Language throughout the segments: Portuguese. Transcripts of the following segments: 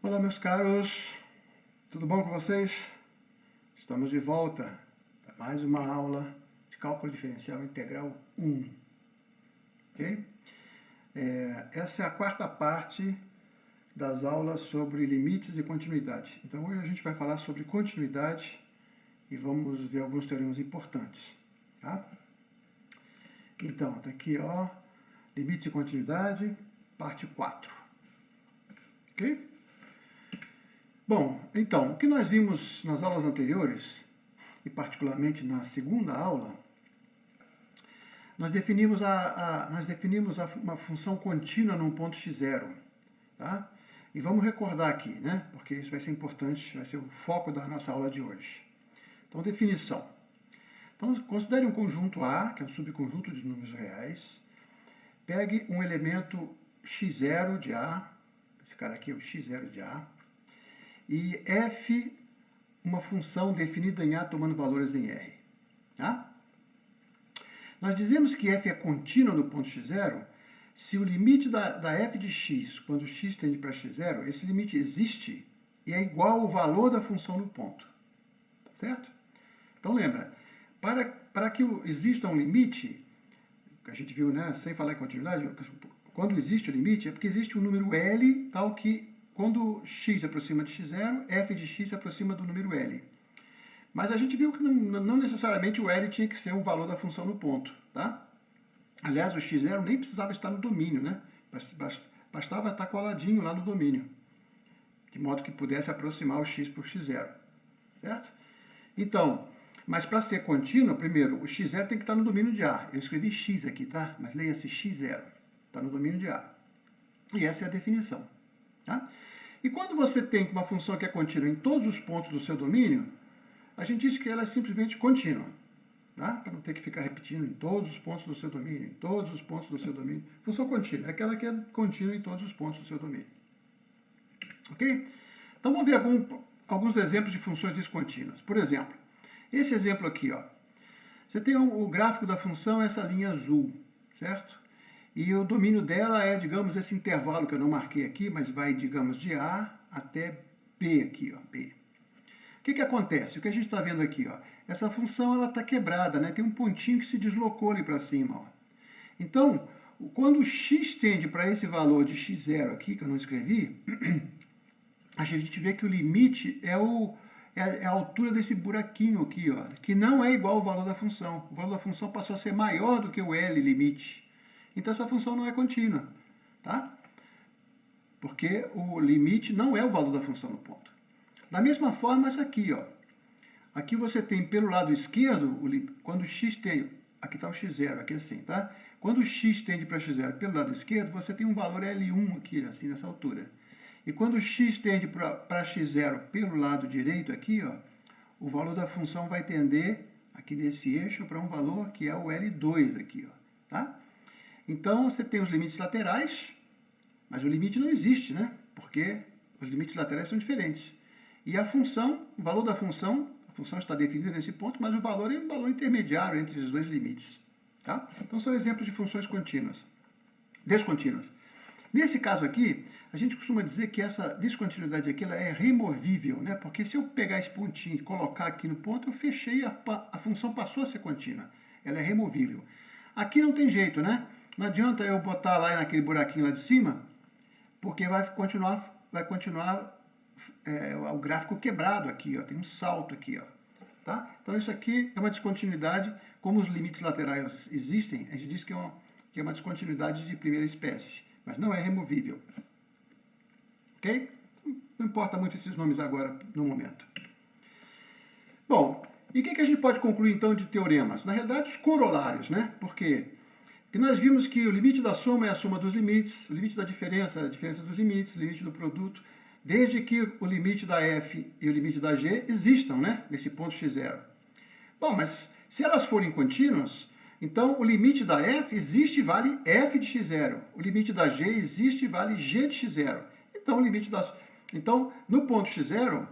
Olá, meus caros, tudo bom com vocês? Estamos de volta para mais uma aula de cálculo diferencial integral 1. Ok? Essa é a quarta parte das aulas sobre limites e continuidade. Então hoje a gente vai falar sobre continuidade e vamos ver alguns teoremas importantes. Tá? Então, tá aqui, ó, limites e continuidade, parte 4. Ok? Bom, então, o que nós vimos nas aulas anteriores, e particularmente na segunda aula, nós definimos uma função contínua num ponto x0. Tá? E vamos recordar aqui, né? Porque isso vai ser importante, vai ser o foco da nossa aula de hoje. Então, definição. Então, considere um conjunto A, que é um subconjunto de números reais. Pegue um elemento x0 de A, esse cara aqui é o x0 de A, e f, uma função definida em A tomando valores em R. Tá? Nós dizemos que f é contínua no ponto x0 se o limite da f de x, quando x tende para x0, esse limite existe e é igual ao valor da função no ponto. Certo? Então lembra, para que exista um limite, que a gente viu, né, sem falar em continuidade, quando existe o limite é porque existe um número L tal que quando x se aproxima de x0, f de x se aproxima do número L. Mas a gente viu que não necessariamente o L tinha que ser um valor da função no ponto. Tá? Aliás, o x0 nem precisava estar no domínio, né? Bastava estar coladinho lá no domínio, de modo que pudesse aproximar o x por x0. Certo? Então, mas para ser contínuo, primeiro, o x0 tem que estar no domínio de A. Eu escrevi x aqui, tá? Mas leia-se x0. Está no domínio de A. E essa é a definição. Tá? E quando você tem uma função que é contínua em todos os pontos do seu domínio, a gente diz que ela é simplesmente contínua. Tá? Para não ter que ficar repetindo em todos os pontos do seu domínio, em todos os pontos do seu domínio. Função contínua é aquela que é contínua em todos os pontos do seu domínio. Ok? Então vamos ver alguns exemplos de funções descontínuas. Por exemplo, esse exemplo aqui, ó. Você tem o gráfico da função, essa linha azul, certo? E o domínio dela é, digamos, esse intervalo que eu não marquei aqui, mas vai, digamos, de A até B aqui, ó, B. O que acontece? O que a gente está vendo aqui, ó, essa função ela está quebrada, né? Tem um pontinho que se deslocou ali para cima, ó. Então, quando o x tende para esse valor de x0 aqui, que eu não escrevi, a gente vê que o limite é a altura desse buraquinho aqui, ó, que não é igual ao valor da função. O valor da função passou a ser maior do que o L limite. Então essa função não é contínua, tá? Porque o limite não é o valor da função no ponto. Da mesma forma, essa aqui, ó. Aqui você tem pelo lado esquerdo, quando o x tende, aqui está o x0, aqui assim, tá? Quando o x tende para x0 pelo lado esquerdo, você tem um valor L1 aqui, assim, nessa altura. E quando o x tende para x0 pelo lado direito aqui, ó, o valor da função vai tender, aqui nesse eixo, para um valor que é o L2 aqui, ó, tá? Então, você tem os limites laterais, mas o limite não existe, né? Porque os limites laterais são diferentes. E a função, o valor da função, a função está definida nesse ponto, mas o valor é um valor intermediário entre os dois limites. Tá? Então, são exemplos de funções contínuas, descontínuas. Nesse caso aqui, a gente costuma dizer que essa descontinuidade aqui ela é removível, né? Porque se eu pegar esse pontinho e colocar aqui no ponto, eu fechei, a função passou a ser contínua. Ela é removível. Aqui não tem jeito, né? Não adianta eu botar lá naquele buraquinho lá de cima, porque vai continuar o gráfico quebrado aqui, ó, tem um salto aqui, ó, tá? Então isso aqui é uma descontinuidade, como os limites laterais existem, a gente diz que é uma descontinuidade de primeira espécie, mas não é removível. Ok? Não importa muito esses nomes agora, no momento. Bom, e o que a gente pode concluir então de teoremas? Na realidade, os corolários, né? Porque nós vimos que o limite da soma é a soma dos limites, o limite da diferença é a diferença dos limites, o limite do produto, desde que o limite da f e o limite da g existam, né? Nesse ponto x0. Bom, mas se elas forem contínuas, então o limite da f existe e vale f de x0. O limite da g existe e vale g de x0. Então, no ponto x0,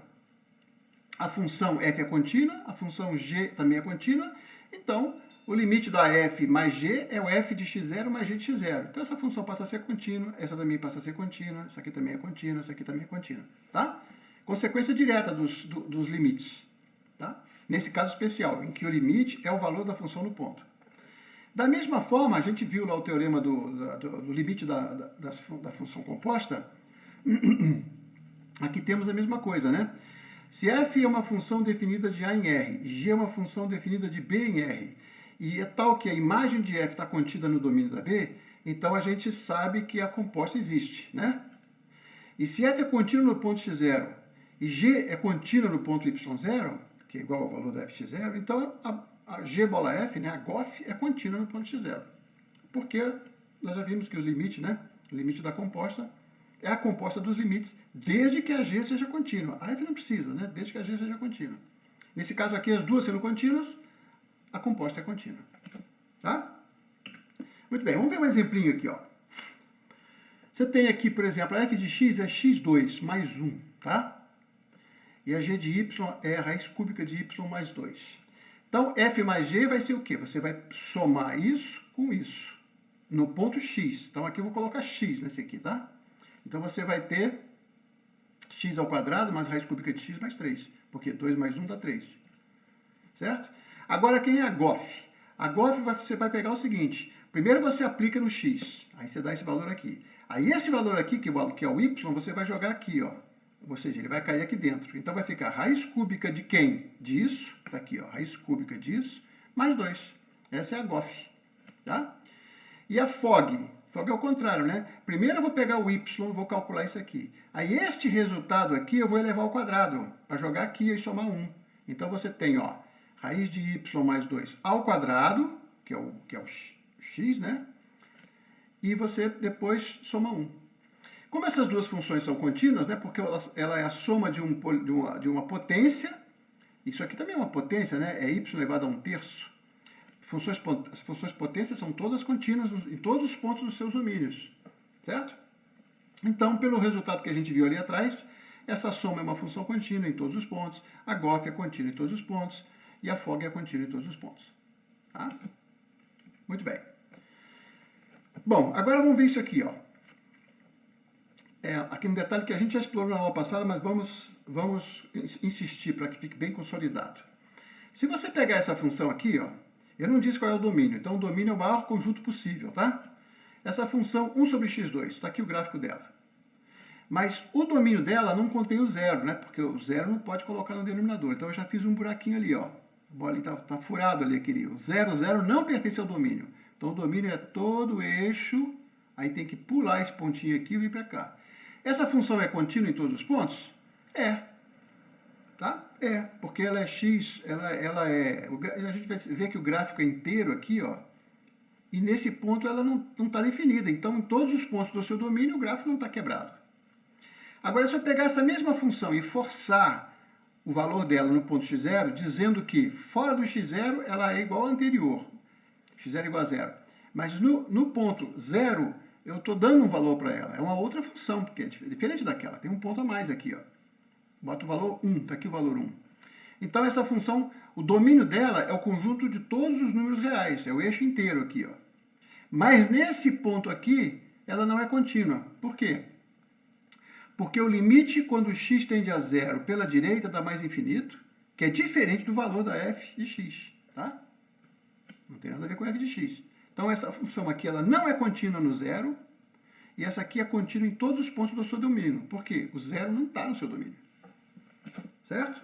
a função f é contínua, a função g também é contínua, então o limite da f mais g é o f de x0 mais g de x0. Então essa função passa a ser contínua, essa também passa a ser contínua, isso aqui também é contínua, isso aqui também é contínua. Tá? Consequência direta dos limites. Tá? Nesse caso especial, em que o limite é o valor da função no ponto. Da mesma forma, a gente viu lá o teorema do limite da função composta. Aqui temos a mesma coisa, né? Se f é uma função definida de a em R, g é uma função definida de b em R, e é tal que a imagem de f está contida no domínio da B, então a gente sabe que a composta existe, né? E se f é contínuo no ponto x0 e g é contínua no ponto y0, que é igual ao valor da f de x0, então a g bola f, né, a GOF, é contínua no ponto x0. Porque nós já vimos que o limite, né, o limite da composta é a composta dos limites, desde que a g seja contínua. A f não precisa, né, desde que a g seja contínua. Nesse caso aqui, as duas sendo contínuas, a composta é contínua. Tá? Muito bem, vamos ver um exemplinho aqui, ó. Você tem aqui, por exemplo, a f de x é x2 mais 1, tá? E a g de y é a raiz cúbica de y mais 2. Então, f mais g vai ser o quê? Você vai somar isso com isso, no ponto x. Então, aqui eu vou colocar x nesse aqui, tá? Então, você vai ter x ao quadrado mais raiz cúbica de x mais 3. Porque 2 mais 1 dá 3. Certo? Agora, quem é a GOF? A GOF você vai pegar o seguinte. Primeiro você aplica no x. Aí você dá esse valor aqui. Aí esse valor aqui, que é o y, você vai jogar aqui, ó. Ou seja, ele vai cair aqui dentro. Então, vai ficar raiz cúbica de quem? Disso. Tá aqui, ó. Raiz cúbica disso, mais 2. Essa é a GOF. Tá? E a FOG? FOG é o contrário, né? Primeiro eu vou pegar o y, vou calcular isso aqui. Aí este resultado aqui eu vou elevar ao quadrado, para jogar aqui e somar 1. Então você tem, ó, raiz de y mais 2 ao quadrado, que é o x, né? E você depois soma 1. Como essas duas funções são contínuas, né? Porque ela é a soma de uma potência. Isso aqui também é uma potência, né? É y elevado a 1/3. As funções potências são todas contínuas em todos os pontos dos seus domínios. Certo? Então, pelo resultado que a gente viu ali atrás, essa soma é uma função contínua em todos os pontos, a GOF é contínua em todos os pontos, e a FOG é contínua em todos os pontos. Tá? Muito bem. Bom, agora vamos ver isso aqui, ó. Aqui um detalhe que a gente já explorou na aula passada, mas vamos insistir para que fique bem consolidado. Se você pegar essa função aqui, ó, eu não disse qual é o domínio, então o domínio é o maior conjunto possível, tá? Essa função 1 sobre x2, está aqui o gráfico dela. Mas o domínio dela não contém o zero, né? Porque o zero não pode colocar no denominador. Então eu já fiz um buraquinho ali, ó. O bola está furado ali, aquele. O 0 não pertence ao domínio. Então o domínio é todo o eixo, aí tem que pular esse pontinho aqui e vir para cá. Essa função é contínua em todos os pontos? É. Tá? É, porque ela é x, ela é... A gente vai ver que o gráfico é inteiro aqui, ó. E nesse ponto ela não está definida. Então, em todos os pontos do seu domínio, o gráfico não está quebrado. Agora, se eu pegar essa mesma função e forçar o valor dela no ponto x0, dizendo que fora do x0 ela é igual ao anterior. x0 é igual a 0. Mas no ponto 0, eu estou dando um valor para ela. É uma outra função, porque é diferente daquela. Tem um ponto a mais aqui, ó. Bota o valor 1, está aqui o valor 1. Então, essa função, o domínio dela é o conjunto de todos os números reais. É o eixo inteiro aqui, ó. Mas nesse ponto aqui, ela não é contínua. Por quê? Porque o limite, quando x tende a 0 pela direita, dá mais infinito, que é diferente do valor da f de x. Tá? Não tem nada a ver com f de x. Então, essa função aqui ela não é contínua no zero, e essa aqui é contínua em todos os pontos do seu domínio. Por quê? O zero não está no seu domínio. Certo?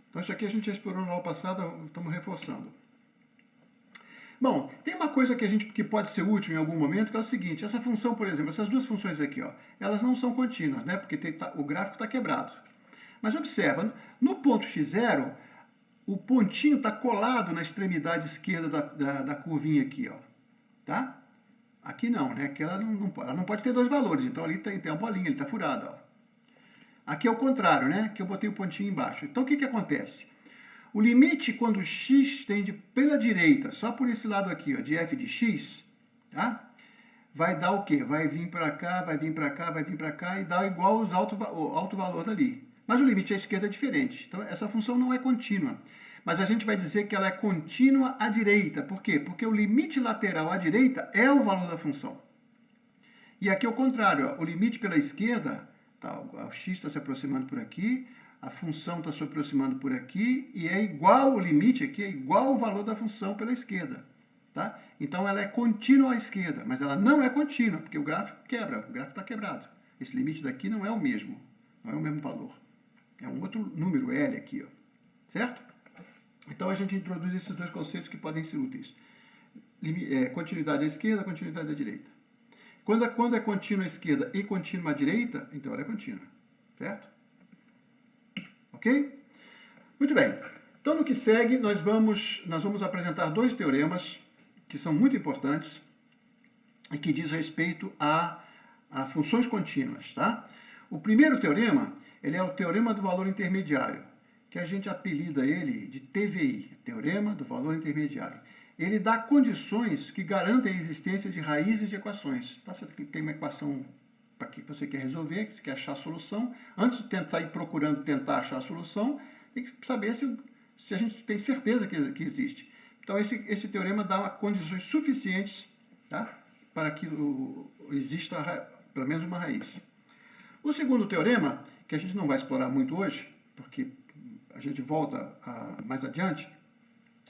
Então, isso aqui a gente já explorou na aula passada, estamos reforçando. Bom, tem uma coisa que pode ser útil em algum momento, que é o seguinte, essa função, por exemplo, essas duas funções aqui, ó, elas não são contínuas, né, porque o gráfico está quebrado. Mas observa, no ponto x0, o pontinho está colado na extremidade esquerda da curvinha aqui, ó, tá? Aqui não, né, aqui ela não pode ter dois valores, então ali tem a bolinha, ele está furado, ó. Aqui é o contrário, né, que eu botei o pontinho embaixo. Então, o que acontece? O limite, quando x tende pela direita, só por esse lado aqui, ó, de f de x, tá? Vai dar o quê? Vai vir para cá, vai vir para cá, vai vir para cá e dá igual o alto valor dali. Mas o limite à esquerda é diferente. Então, essa função não é contínua. Mas a gente vai dizer que ela é contínua à direita. Por quê? Porque o limite lateral à direita é o valor da função. E aqui é o contrário, ó, o limite pela esquerda, tá, o x está se aproximando por aqui, a função está se aproximando por aqui, e é igual, o limite aqui é igual ao valor da função pela esquerda. Tá? Então ela é contínua à esquerda, mas ela não é contínua, porque o gráfico quebra, o gráfico está quebrado. Esse limite daqui não é o mesmo, não é o mesmo valor. É um outro número L aqui, ó, certo? Então a gente introduz esses dois conceitos que podem ser úteis. Continuidade à esquerda, continuidade à direita. Quando é contínua à esquerda e contínua à direita, então ela é contínua, certo? Ok? Muito bem. Então no que segue, nós vamos apresentar dois teoremas que são muito importantes e que diz respeito a funções contínuas, tá? O primeiro teorema, ele é o teorema do valor intermediário, que a gente apelida ele de TVI, Teorema do Valor Intermediário. Ele dá condições que garantem a existência de raízes de equações. Tá? Você tem uma equação para que você quer resolver, que você quer achar a solução. Antes de tentar ir procurando tentar achar a solução, tem que saber se a gente tem certeza que existe. Então, esse teorema dá condições suficientes, tá? Para que exista pelo menos uma raiz. O segundo teorema, que a gente não vai explorar muito hoje, porque a gente volta mais adiante,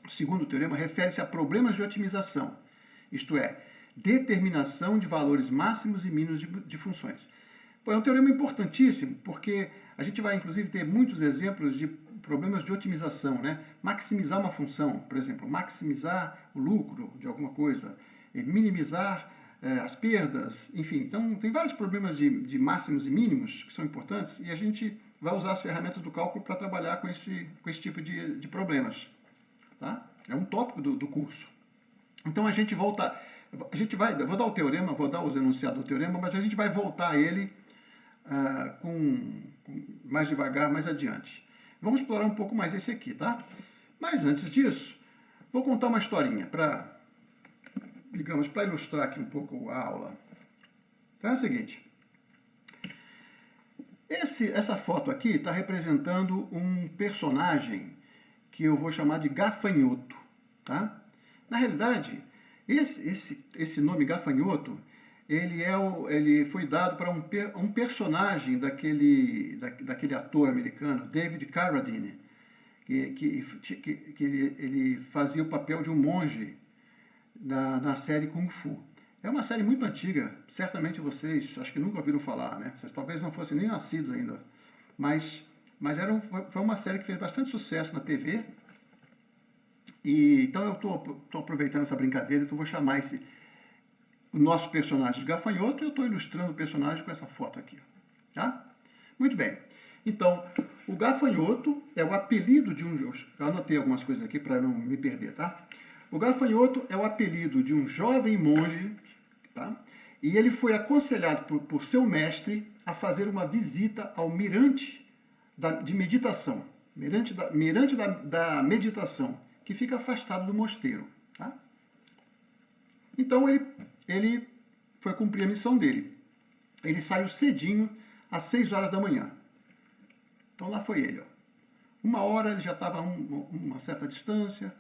o segundo teorema refere-se a problemas de otimização, isto é, determinação de valores máximos e mínimos de funções. Bom, é um teorema importantíssimo, porque a gente vai, inclusive, ter muitos exemplos de problemas de otimização, né? Maximizar uma função, por exemplo, maximizar o lucro de alguma coisa, minimizar as perdas, enfim. Então, tem vários problemas de máximos e mínimos que são importantes e a gente vai usar as ferramentas do cálculo para trabalhar com esse tipo de problemas. Tá? É um tópico do curso. Então, vou dar o teorema, vou dar os enunciados do teorema, mas a gente vai voltar a ele com mais devagar, mais adiante. Vamos explorar um pouco mais esse aqui, tá? Mas antes disso, vou contar uma historinha para ilustrar aqui um pouco a aula. Então é o seguinte. Essa foto aqui está representando um personagem que eu vou chamar de gafanhoto, tá? Na realidade, esse nome gafanhoto, ele foi dado para um personagem daquele ator americano, David Carradine, que ele fazia o papel de um monge na série Kung Fu. É uma série muito antiga, certamente vocês acho que nunca ouviram falar, né? Vocês talvez não fossem nem nascidos ainda, mas foi uma série que fez bastante sucesso na TV. E então eu estou aproveitando essa brincadeira, então vou chamar o nosso personagem de gafanhoto e eu estou ilustrando o personagem com essa foto aqui. Tá? Muito bem. Então, o gafanhoto é o apelido de um... Eu anotei algumas coisas aqui para não me perder, tá? O gafanhoto é o apelido de um jovem monge, tá? E ele foi aconselhado por seu mestre a fazer uma visita ao mirante de meditação. Mirante da meditação, que fica afastado do mosteiro. Tá? Então ele foi cumprir a missão dele. Ele saiu cedinho, às 6 horas da manhã. Então lá foi ele. Ó. 1 hora ele já estava a uma certa distância,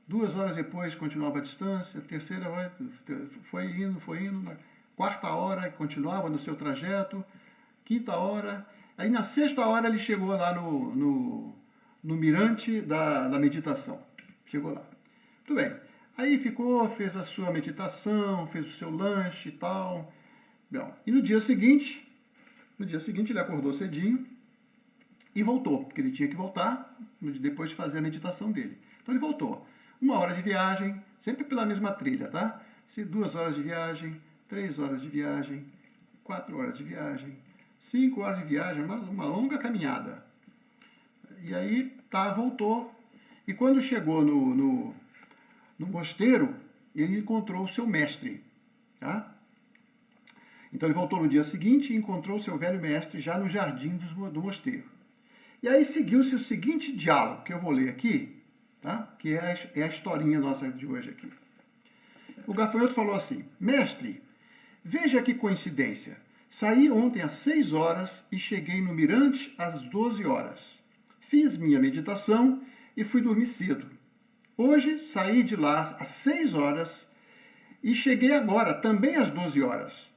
2 horas depois continuava a distância, 3ª hora foi indo, na 4ª hora continuava no seu trajeto, 5ª hora, aí na 6ª hora ele chegou lá no mirante da meditação. Chegou lá. Muito bem. Aí fez a sua meditação, fez o seu lanche e tal. Bom, e no dia seguinte ele acordou cedinho e voltou, porque ele tinha que voltar depois de fazer a meditação dele. Então ele voltou. 1 hora de viagem, sempre pela mesma trilha, tá? 2 horas de viagem, 3 horas de viagem, 4 horas de viagem, 5 horas de viagem, uma longa caminhada. E aí, voltou. E quando chegou no mosteiro, ele encontrou o seu mestre. Tá? Então ele voltou no dia seguinte e encontrou o seu velho mestre já no jardim do mosteiro. E aí seguiu-se o seguinte diálogo, que eu vou ler aqui, tá? Que é a historinha nossa de hoje aqui. O gafanhoto falou assim: Mestre, veja que coincidência. Saí ontem às 6 horas e cheguei no mirante às 12 horas. Fiz minha meditação e fui dormir cedo. Hoje saí de lá às 6 horas e cheguei agora, também às 12 horas.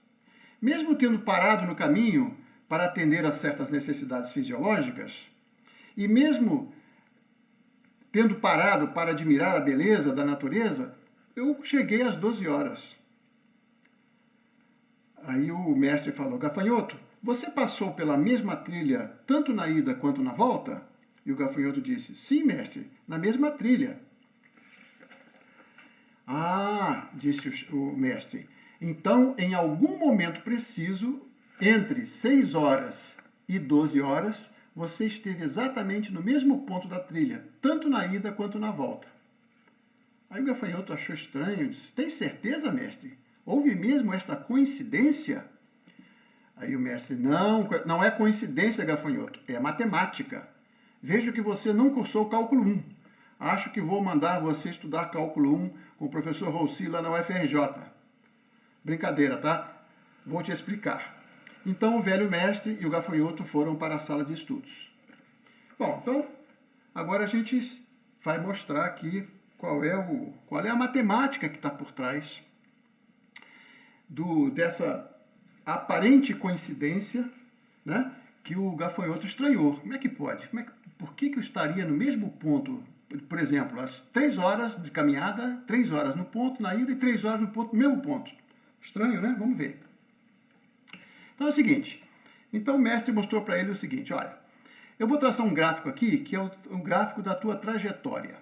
Mesmo tendo parado no caminho para atender a certas necessidades fisiológicas, e mesmo tendo parado para admirar a beleza da natureza, eu cheguei às 12 horas. Aí o mestre falou: Gafanhoto, você passou pela mesma trilha tanto na ida quanto na volta? E o gafanhoto disse: sim, mestre, na mesma trilha. Ah, disse o mestre, então em algum momento preciso, entre 6 horas e 12 horas, você esteve exatamente no mesmo ponto da trilha, tanto na ida quanto na volta. Aí o gafanhoto achou estranho e disse: tem certeza, mestre? Houve mesmo esta coincidência? Aí o mestre: não é coincidência, gafanhoto, é matemática. Vejo que você não cursou cálculo 1. Acho que vou mandar você estudar cálculo 1 com o professor Roussi lá na UFRJ. Brincadeira, tá? Vou te explicar. Então o velho mestre e o gafanhoto foram para a sala de estudos. Bom, então agora a gente vai mostrar aqui qual é a matemática que está por trás dessa aparente coincidência, né, que o gafanhoto estranhou. Como é que pode? Por que eu estaria no mesmo ponto? Por exemplo, às 3 horas de caminhada, 3 horas no ponto na ida e 3 horas no ponto, mesmo ponto. Estranho, né? Vamos ver. Então é o seguinte, então o mestre mostrou para ele o seguinte: olha, eu vou traçar um gráfico aqui, que é um gráfico da tua trajetória.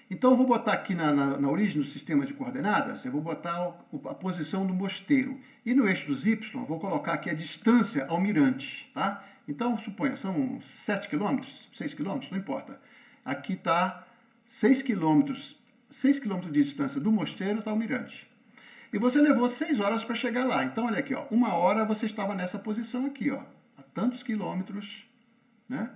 Então eu vou botar aqui na origem do sistema de coordenadas, eu vou botar a posição do mosteiro. E no eixo dos Y, eu vou colocar aqui a distância ao mirante, tá? Então, suponha, são 7 km, 6 km, não importa. Aqui está 6 km de distância do mosteiro está o mirante. E você levou 6 horas para chegar lá. Então, olha aqui, ó, 1 hora você estava nessa posição aqui, ó, a tantos quilômetros, né,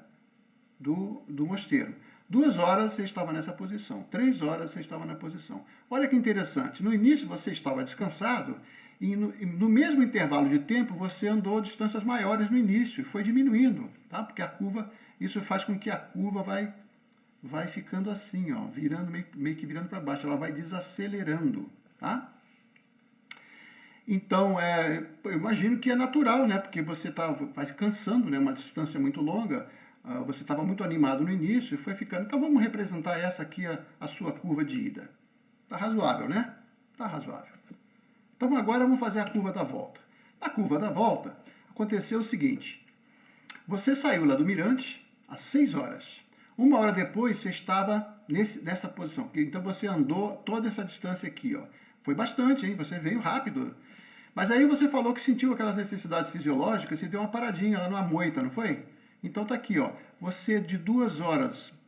do mosteiro. 2 horas você estava nessa posição. 3 horas você estava na posição. Olha que interessante. No início você estava descansado e no mesmo intervalo de tempo você andou distâncias maiores no início e foi diminuindo, tá? Porque a curva, isso faz com que a curva vai ficando assim, ó, virando meio que virando para baixo. Ela vai desacelerando, tá? Então, eu imagino que é natural, né? Porque você vai se cansando, né? Uma distância muito longa. Você estava muito animado no início e foi ficando. Então vamos representar essa aqui, a sua curva de ida. Está razoável, né? Está razoável. Então agora vamos fazer a curva da volta. Na curva da volta, aconteceu o seguinte. Você saiu lá do mirante às 6 horas. 1 hora depois você estava nessa posição. Então você andou toda essa distância aqui, ó. Foi bastante, hein? Você veio rápido. Mas aí você falou que sentiu aquelas necessidades fisiológicas e deu uma paradinha lá numa moita, não foi? Então tá aqui, ó. Você de 2 horas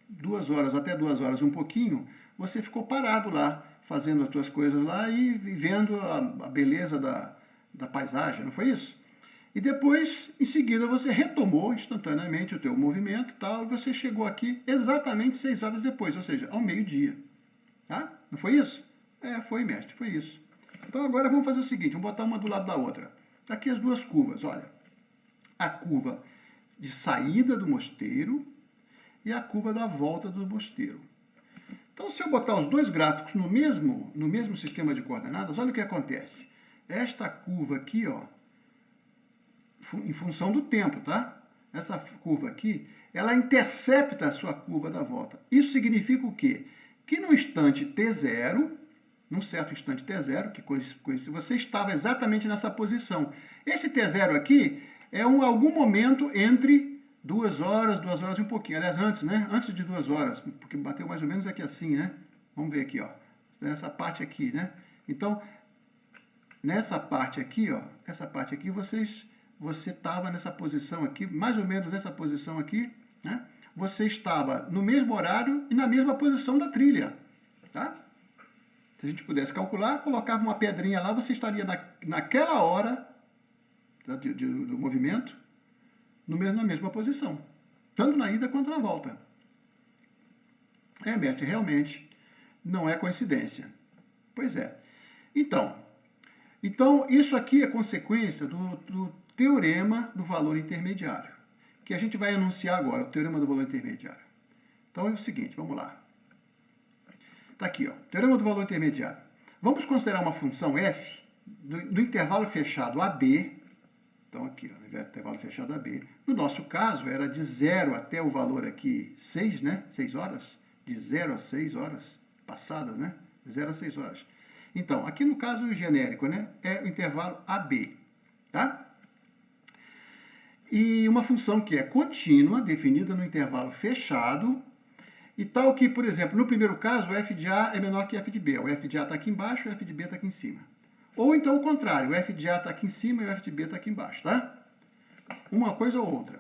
até 2 horas um pouquinho, você ficou parado lá, fazendo as suas coisas lá e vendo a beleza da paisagem, não foi isso? E depois, em seguida, você retomou instantaneamente o teu movimento e tal, e você chegou aqui exatamente 6 horas depois, ou seja, ao meio-dia. Tá? Não foi isso? Foi, mestre, foi isso. Então agora vamos fazer o seguinte, vamos botar uma do lado da outra. Aqui as duas curvas, olha. A curva de saída do mosteiro e a curva da volta do mosteiro. Então, se eu botar os dois gráficos no mesmo sistema de coordenadas, olha o que acontece. Esta curva aqui, ó, em função do tempo, tá? Essa curva aqui, ela intercepta a sua curva da volta. Isso significa o quê? Que no instante t0, num certo instante t0, que você estava exatamente nessa posição. Esse t0 aqui é algum momento entre 2 horas e um pouquinho. Aliás, antes, né? Antes de 2 horas, porque bateu mais ou menos aqui assim, né? Vamos ver aqui, ó. Nessa parte aqui, né? Então, nessa parte aqui, ó, essa parte aqui, você estava nessa posição aqui, mais ou menos nessa posição aqui, né? Você estava no mesmo horário e na mesma posição da trilha, tá? Se a gente pudesse calcular, colocava uma pedrinha lá, você estaria naquela hora do movimento, na mesma posição, tanto na ida quanto na volta. Mestre, realmente não é coincidência. Pois é. Então isso aqui é consequência do teorema do valor intermediário, que a gente vai enunciar agora, o teorema do valor intermediário. Então é o seguinte, vamos lá. Está aqui, ó, teorema do valor intermediário. Vamos considerar uma função f do intervalo fechado AB. Então aqui, ó, intervalo fechado AB. No nosso caso, era de 0 até o valor aqui 6, né? 6 horas. De 0 a 6 horas passadas, né? De 0 a 6 horas. Então, aqui no caso genérico, né? É o intervalo AB, tá? E uma função que é contínua, definida no intervalo fechado, e tal que, por exemplo, no primeiro caso, o f de A é menor que f de B. O f de A está aqui embaixo, o f de B está aqui em cima. Ou então o contrário, o f de A está aqui em cima e o f de B está aqui embaixo, tá? Uma coisa ou outra.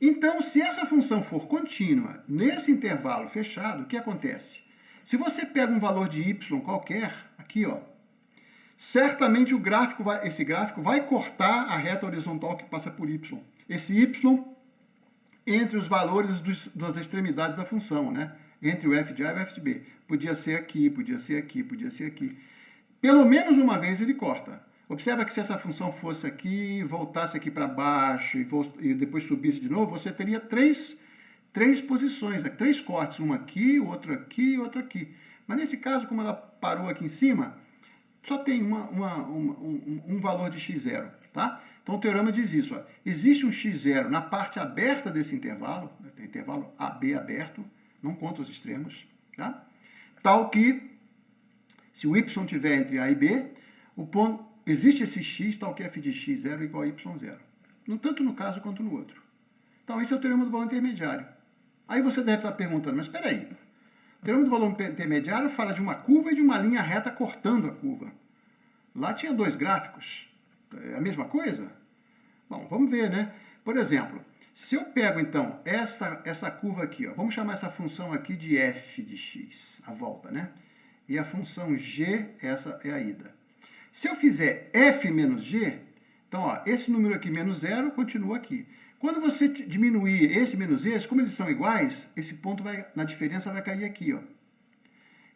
Então, se essa função for contínua nesse intervalo fechado, o que acontece? Se você pega um valor de y qualquer, aqui, ó, certamente esse gráfico vai cortar a reta horizontal que passa por y. Esse y entre os valores das extremidades da função, né? Entre o f de A e o f de B. Podia ser aqui, podia ser aqui, podia ser aqui. Pelo menos uma vez ele corta. Observa que se essa função fosse aqui, voltasse aqui para baixo e depois subisse de novo, você teria três posições, né? 3 cortes, um aqui, outro aqui e outro aqui. Mas nesse caso, como ela parou aqui em cima, só tem um valor de x0, tá? Então o teorema diz isso, ó. Existe um x0 na parte aberta desse intervalo, intervalo AB aberto, não conta os extremos, tá? Tal que, se o y estiver entre A e B, existe esse x, tal que f de x0 igual a y0. Tanto no caso quanto no outro. Então esse é o teorema do valor intermediário. Aí você deve estar perguntando, mas espera aí, o teorema do valor intermediário fala de uma curva e de uma linha reta cortando a curva. Lá tinha 2 gráficos. É a mesma coisa? Bom, vamos ver, né? Por exemplo, se eu pego, então, essa curva aqui, ó, vamos chamar essa função aqui de f de x, a volta, né? E a função g, essa é a ida. Se eu fizer f menos g, então, ó, esse número aqui, menos 0, continua aqui. Quando você diminuir esse menos esse, como eles são iguais, esse ponto na diferença vai cair aqui, ó.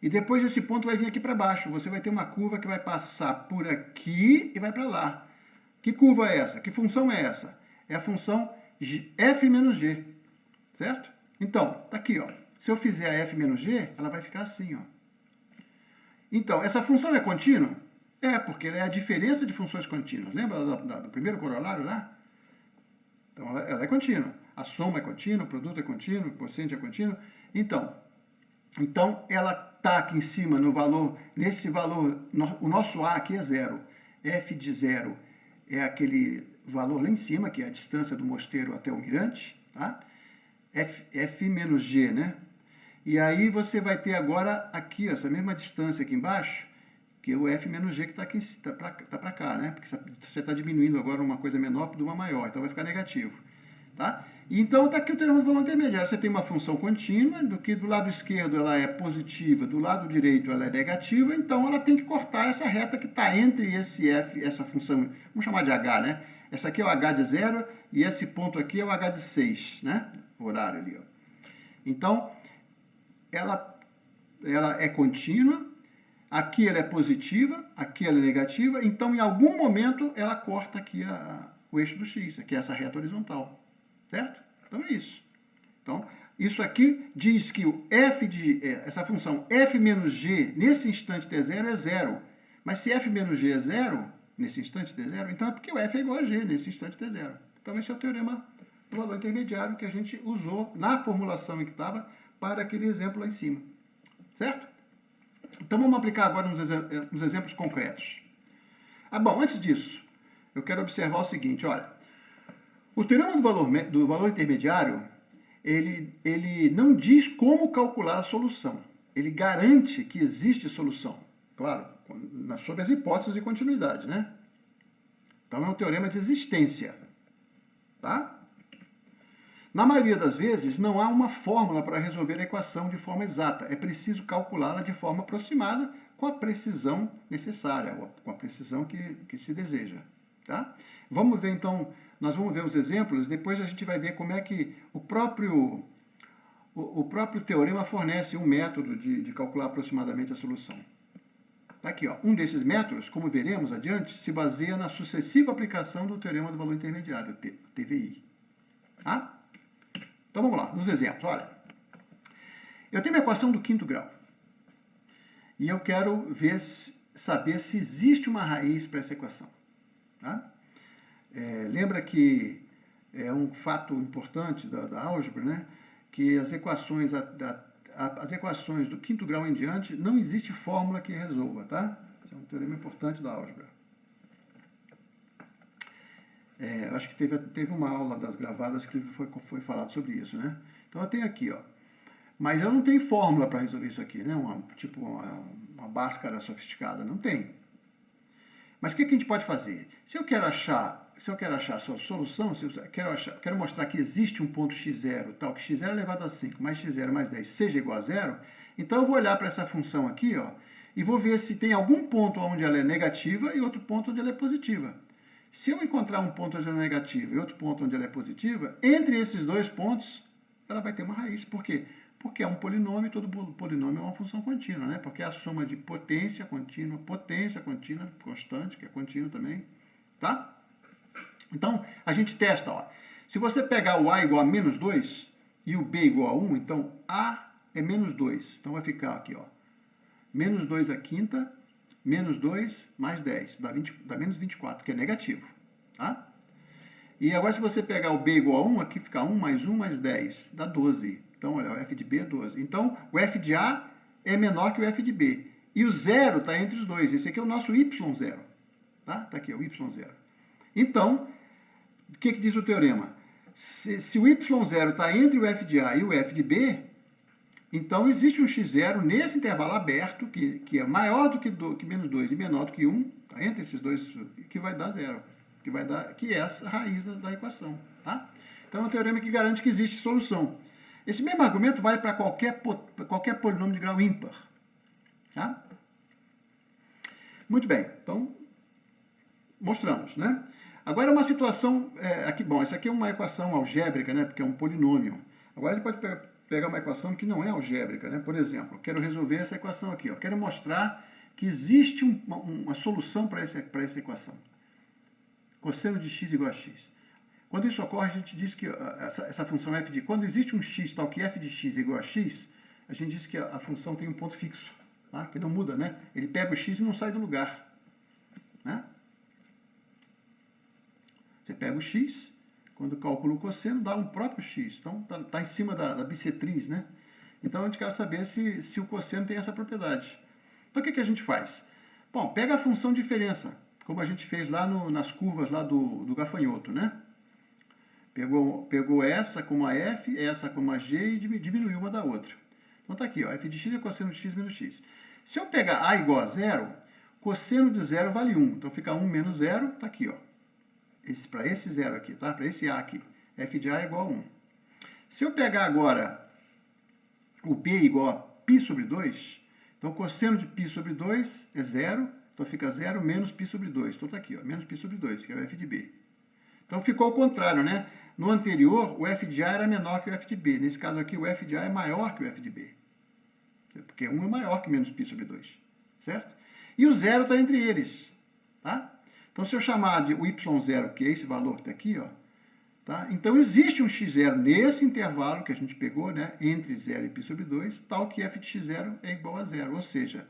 E depois esse ponto vai vir aqui para baixo. Você vai ter uma curva que vai passar por aqui e vai para lá. Que curva é essa? Que função é essa? É a função f menos g, certo? Então, tá aqui, ó. Se eu fizer a f menos g, ela vai ficar assim, ó. Então, essa função é contínua? É, porque ela é a diferença de funções contínuas. Lembra do primeiro corolário lá? Então, ela é contínua. A soma é contínua, o produto é contínuo, o quociente é contínuo. Então ela está aqui em cima no valor, nesse valor, o nosso A aqui é 0. F de 0 é aquele valor lá em cima, que é a distância do mosteiro até o mirante, tá? F menos G, né? E aí você vai ter agora aqui, essa mesma distância aqui embaixo, que é o F menos G que está aqui, tá para cá, né? Porque você está diminuindo agora uma coisa menor por uma maior, então vai ficar negativo, tá? E então está aqui o teorema do valor intermediário. Você tem uma função contínua, do que do lado esquerdo ela é positiva, do lado direito ela é negativa, então ela tem que cortar essa reta que está entre esse F, essa função, vamos chamar de H, né? Essa aqui é o H de 0 e esse ponto aqui é o H de 6, né? O horário ali, ó. Então, ela é contínua, aqui ela é positiva, aqui ela é negativa, então em algum momento ela corta aqui o eixo do x, que é essa reta horizontal, certo? Então é isso. Então, isso aqui diz que o f de essa função f menos g nesse instante t0 é 0, mas se f menos g é 0, nesse instante t0, então é porque o f é igual a g nesse instante t0. Então esse é o teorema do valor intermediário que a gente usou na formulação em que estava para aquele exemplo lá em cima, certo? Então vamos aplicar agora uns exemplos concretos. Bom, antes disso, eu quero observar o seguinte, olha, o teorema do valor intermediário, ele não diz como calcular a solução, ele garante que existe solução, claro, sob as hipóteses de continuidade, né? Então é um teorema de existência, tá? Na maioria das vezes, não há uma fórmula para resolver a equação de forma exata. É preciso calculá-la de forma aproximada com a precisão necessária, ou com a precisão que se deseja. Tá? Vamos ver, então, nós vamos ver os exemplos, depois a gente vai ver como é que o próprio teorema fornece um método de calcular aproximadamente a solução. Tá aqui, ó. Um desses métodos, como veremos adiante, se baseia na sucessiva aplicação do teorema do valor intermediário, TVI. Tá? Então vamos lá, nos exemplos, olha. Eu tenho uma equação do quinto grau. E eu quero saber se existe uma raiz para essa equação. Tá? Lembra que é um fato importante da álgebra, né? Que as equações, as equações do quinto grau em diante, não existe fórmula que resolva. Tá? Esse é um teorema importante da álgebra. Eu acho que teve uma aula das gravadas que foi falado sobre isso, né? Então eu tenho aqui, ó. Mas eu não tenho fórmula para resolver isso aqui, né? Tipo uma Bhaskara sofisticada, não tem. Mas o que a gente pode fazer? Se eu quero achar a sua solução, se eu quero mostrar que existe um ponto x0, tal, que x0 elevado a 5 mais x0 mais 10 seja igual a zero, então eu vou olhar para essa função aqui, ó, e vou ver se tem algum ponto onde ela é negativa e outro ponto onde ela é positiva. Se eu encontrar um ponto onde ela é negativa e outro ponto onde ela é positiva, entre esses dois pontos, ela vai ter uma raiz. Por quê? Porque é um polinômio e todo polinômio é uma função contínua, né? Porque é a soma de potência contínua, constante, que é contínua também, tá? Então, a gente testa, ó. Se você pegar o A igual a menos 2 e o B igual a 1, então A é menos 2. Então vai ficar aqui, ó. Menos 2 à quinta, menos 2 mais 10, dá menos 24, que é negativo, tá? E agora se você pegar o B igual a 1, aqui fica 1 mais 10, dá 12. Então, olha, o F de B é 12. Então, o F de A é menor que o F de B. E o zero está entre os dois. Esse aqui é o nosso Y0. Tá? Está aqui, o Y0. Então, o que diz o teorema? Se o Y0 está entre o F de A e o F de B, então existe um x0 nesse intervalo aberto, que é maior do que menos 2 e menor do que 1, tá? Entre esses dois, que vai dar zero. Que é essa raiz da equação. Tá? Então, é um teorema que garante que existe solução. Esse mesmo argumento vale para qualquer polinômio de grau ímpar. Tá? Muito bem, então, mostramos, né? Agora, uma situação, aqui, bom, essa aqui é uma equação algébrica, né? Porque é um polinômio. Agora, ele pode pegar uma equação que não é algébrica, né? Por exemplo, eu quero resolver essa equação aqui, ó. Eu quero mostrar que existe uma solução para essa equação. Cosseno de x igual a x. Quando isso ocorre, a gente diz que essa função f de... Quando existe um x tal que f de x é igual a x, a gente diz que a função tem um ponto fixo, tá? Que não muda, né? Ele pega o x e não sai do lugar. Né? Você pega o x, quando calcula o cosseno, dá um próprio x. Então, está em cima da bissetriz, né? Então, a gente quer saber se o cosseno tem essa propriedade. Então, o que a gente faz? Bom, pega a função diferença, como a gente fez lá nas curvas lá do gafanhoto, né? Pegou essa como a f, essa como a g e diminuiu uma da outra. Então está aqui, ó, f de x é cosseno de x menos x. Se eu pegar a igual a zero, cosseno de zero vale 1. Então fica 1 menos 0, está aqui, ó. Para esse zero aqui, tá? Para esse a aqui, f de a é igual a 1. Se eu pegar agora o b igual a π sobre 2, então cosseno de π sobre 2 é 0, então fica 0 menos π sobre 2. Então está aqui, ó, menos π sobre 2, que é o f de b. Então ficou ao contrário, né? No anterior, o f de A era menor que o f de B. Nesse caso aqui, o f de A é maior que o f de B. Porque 1 é maior que menos π sobre 2. Certo? E o zero está entre eles. Tá? Então, se eu chamar de o y0, que é esse valor que está aqui, ó, tá? Então existe um x0 nesse intervalo que a gente pegou, né, entre 0 e π sobre 2, tal que f de x0 é igual a 0. Ou seja,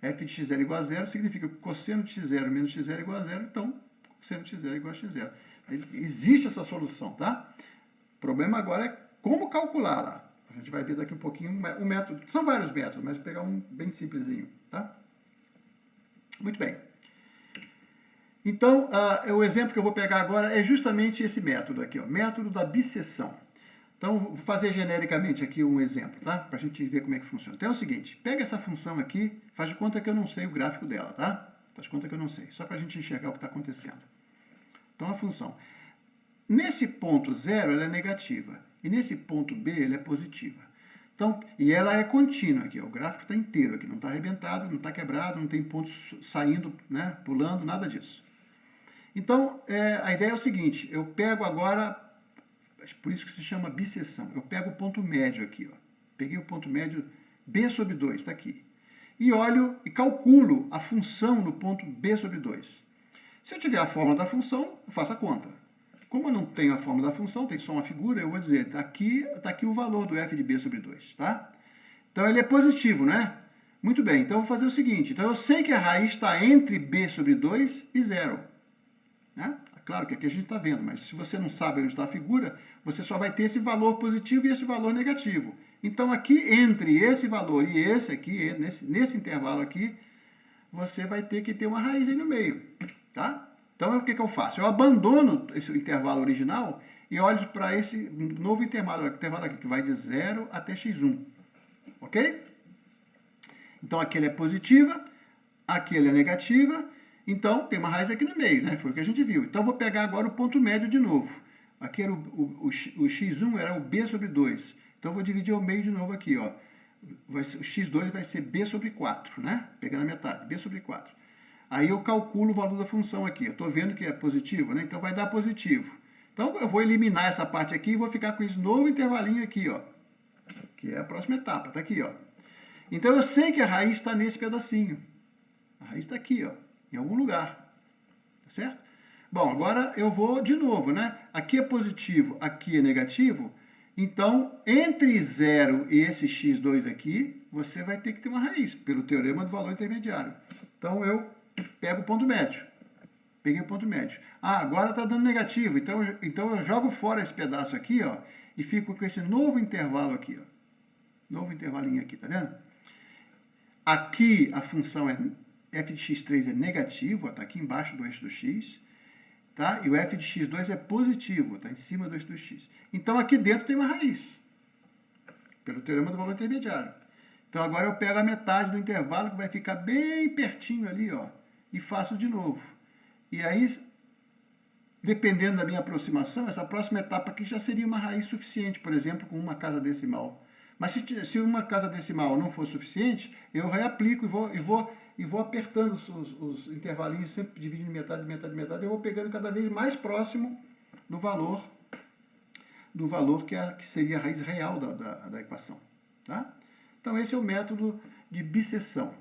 f de x0 igual a 0 significa que cosseno de x0 menos x0 é igual a 0, então cosseno de x0 é igual a x0. Existe essa solução, tá? O problema agora é como calculá-la. A gente vai ver daqui um pouquinho um método. São vários métodos, mas vou pegar um bem simplesinho, tá? Muito bem. Então, o exemplo que eu vou pegar agora é justamente esse método aqui, ó, método da bisseção. Então, vou fazer genericamente aqui um exemplo, tá? Para a gente ver como é que funciona. Então é o seguinte, pega essa função aqui, faz de conta que eu não sei o gráfico dela, tá? Faz de conta que eu não sei, só para a gente enxergar o que está acontecendo. Então, a função. Nesse ponto 0, ela é negativa. E nesse ponto B, ela é positiva. Então, e ela é contínua aqui. Ó, o gráfico está inteiro aqui. Não está arrebentado, não está quebrado, não tem pontos saindo, né, pulando, nada disso. Então, a ideia é o seguinte. Eu pego agora, por isso que se chama bisseção. Eu pego o ponto médio aqui. Ó. Peguei o ponto médio B sobre 2, está aqui. E olho e calculo a função no ponto B sobre 2. Se eu tiver a fórmula da função, eu faço a conta. Como eu não tenho a fórmula da função, tem só uma figura, eu vou dizer, está aqui o valor do f de b sobre 2, tá? Então ele é positivo, né? Muito bem, então eu vou fazer o seguinte. Então eu sei que a raiz está entre b sobre 2 e 0. Né? Claro que aqui a gente está vendo, mas se você não sabe onde está a figura, você só vai ter esse valor positivo e esse valor negativo. Então aqui, entre esse valor e esse aqui, nesse intervalo aqui, você vai ter que ter uma raiz aí no meio. Tá? Então o que eu faço? Eu abandono esse intervalo original e olho para esse novo intervalo aqui, que vai de 0 até x1. Ok? Então aqui ele é positiva, aqui ele é negativa, então tem uma raiz aqui no meio, né? Foi o que a gente viu. Então eu vou pegar agora o ponto médio de novo. Aqui era o x1 era o b sobre 2. Então eu vou dividir ao meio de novo aqui, ó. O x2 vai ser b sobre 4, né? Pegando a metade, b sobre 4. Aí eu calculo o valor da função aqui. Eu estou vendo que é positivo, né? Então vai dar positivo. Então eu vou eliminar essa parte aqui e vou ficar com esse novo intervalinho aqui, ó. Que é a próxima etapa, tá aqui, ó. Então eu sei que a raiz está nesse pedacinho. A raiz está aqui, ó, em algum lugar. Tá certo? Bom, agora eu vou de novo, né? Aqui é positivo, aqui é negativo. Então, entre 0 e esse x2 aqui, você vai ter que ter uma raiz, pelo teorema do valor intermediário. Então eu pego o ponto médio. Peguei o ponto médio. Ah, agora está dando negativo. Então eu jogo fora esse pedaço aqui, ó, e fico com esse novo intervalo aqui, ó. Novo intervalinho aqui, tá vendo? Aqui a função f de x3 é negativo, está aqui embaixo do eixo do x, tá? E o f de x2 é positivo, está em cima do eixo do x. Então aqui dentro tem uma raiz, pelo teorema do valor intermediário. Então agora eu pego a metade do intervalo, que vai ficar bem pertinho ali, ó, e faço de novo. E aí, dependendo da minha aproximação, essa próxima etapa aqui já seria uma raiz suficiente, por exemplo, com uma casa decimal. Mas se uma casa decimal não for suficiente, eu reaplico e vou apertando os intervalinhos, sempre dividindo metade, metade, metade, eu vou pegando cada vez mais próximo do valor que seria a raiz real da equação. Tá? Então esse é o método de bisseção.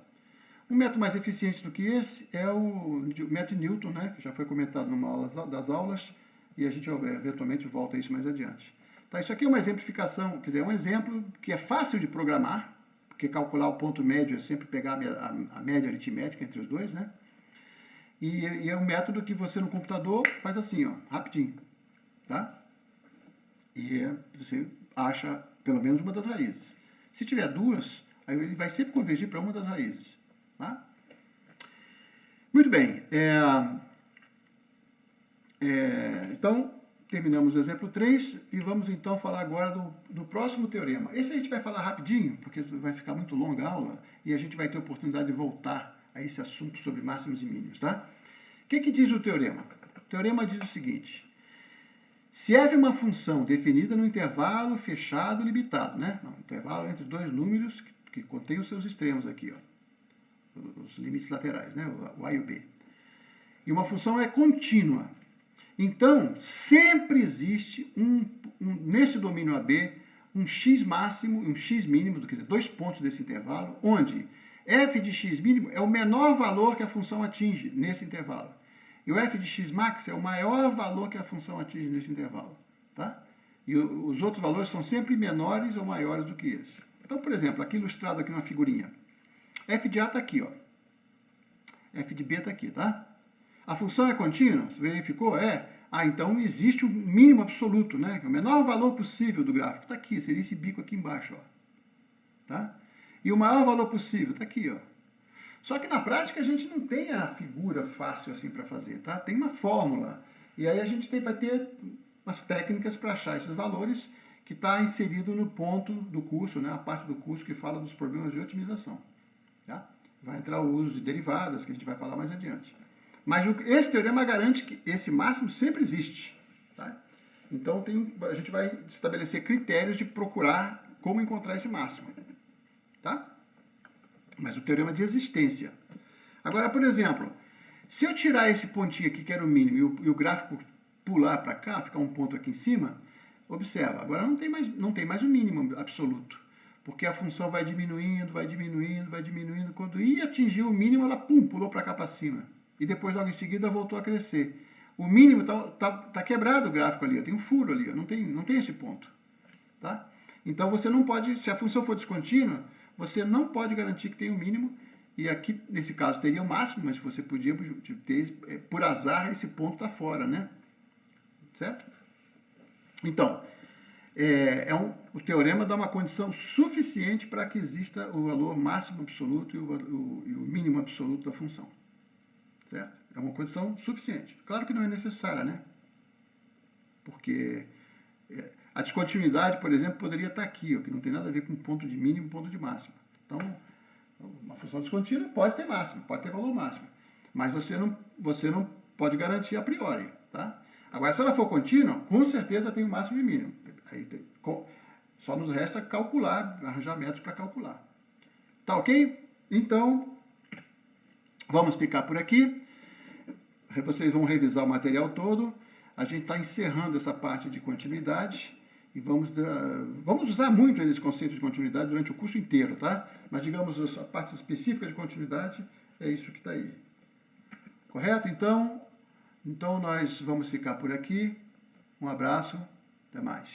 Um método mais eficiente do que esse é o método de Newton, né, que já foi comentado numa aula das aulas, e a gente eventualmente volta a isso mais adiante. Tá, isso aqui é uma exemplificação, quer dizer, um exemplo que é fácil de programar, porque calcular o ponto médio é sempre pegar a média aritmética entre os dois, né? E é um método que você no computador faz assim, ó, rapidinho, tá? E você acha pelo menos uma das raízes. Se tiver duas, aí ele vai sempre convergir para uma das raízes, tá? Muito bem. Então, terminamos o exemplo 3 e vamos então falar agora do próximo teorema. Esse a gente vai falar rapidinho, porque vai ficar muito longa a aula e a gente vai ter oportunidade de voltar a esse assunto sobre máximos e mínimos, tá? O que diz o teorema? O teorema diz o seguinte: se f é uma função definida no intervalo fechado limitado, né? Um intervalo entre dois números que contém os seus extremos aqui, ó, os limites laterais, né? O a e o b. E uma função é contínua. Então, sempre existe nesse domínio AB um x máximo e um x mínimo, quer dizer, dois pontos desse intervalo, onde f de x mínimo é o menor valor que a função atinge nesse intervalo. E o f de x max é o maior valor que a função atinge nesse intervalo. Tá? E os outros valores são sempre menores ou maiores do que esse. Então, por exemplo, aqui ilustrado aqui numa figurinha. F de A está aqui, ó. F de B está aqui, tá? A função é contínua? Você verificou? Então existe um mínimo absoluto, né? O menor valor possível do gráfico está aqui, seria esse bico aqui embaixo, ó. Tá? E o maior valor possível está aqui, ó. Só que na prática a gente não tem a figura fácil assim para fazer, tá? Tem uma fórmula. E aí a gente vai ter umas técnicas para achar esses valores, que está inserido no ponto do curso, né? A parte do curso que fala dos problemas de otimização. Tá? Vai entrar o uso de derivadas, que a gente vai falar mais adiante. Mas esse teorema garante que esse máximo sempre existe. Tá? Então a gente vai estabelecer critérios de procurar como encontrar esse máximo. Tá? Mas o teorema de existência. Agora, por exemplo, se eu tirar esse pontinho aqui, que era o mínimo, e o gráfico pular para cá, ficar um ponto aqui em cima, observa, agora não tem mais o mínimo absoluto. Porque a função vai diminuindo, vai diminuindo, vai diminuindo. Quando ia atingir o mínimo, ela pulou para cá para cima. E depois, logo em seguida, voltou a crescer. O mínimo tá quebrado o gráfico ali, tem um furo ali, não tem esse ponto. Tá? Então você não pode, se a função for descontínua, você não pode garantir que tem o mínimo, e aqui, nesse caso, teria o máximo, mas você podia ter, por azar, esse ponto está fora, né? Certo? Então, o teorema dá uma condição suficiente para que exista o valor máximo absoluto e o mínimo absoluto da função. Certo? É uma condição suficiente. Claro que não é necessária, né? Porque a descontinuidade, por exemplo, poderia estar aqui, ó, que não tem nada a ver com ponto de mínimo e ponto de máximo. Então, uma função descontínua pode ter máximo, pode ter valor máximo. Mas você não pode garantir a priori. Tá? Agora, se ela for contínua, com certeza tem o máximo e mínimo. Aí só nos resta calcular, arranjar métodos para calcular. Tá ok? Então, vamos ficar por aqui. Vocês vão revisar o material todo. A gente está encerrando essa parte de continuidade e vamos usar muito esse conceito de continuidade durante o curso inteiro, tá? Mas, digamos, a parte específica de continuidade é isso que está aí. Correto? Então, nós vamos ficar por aqui. Um abraço. Até mais.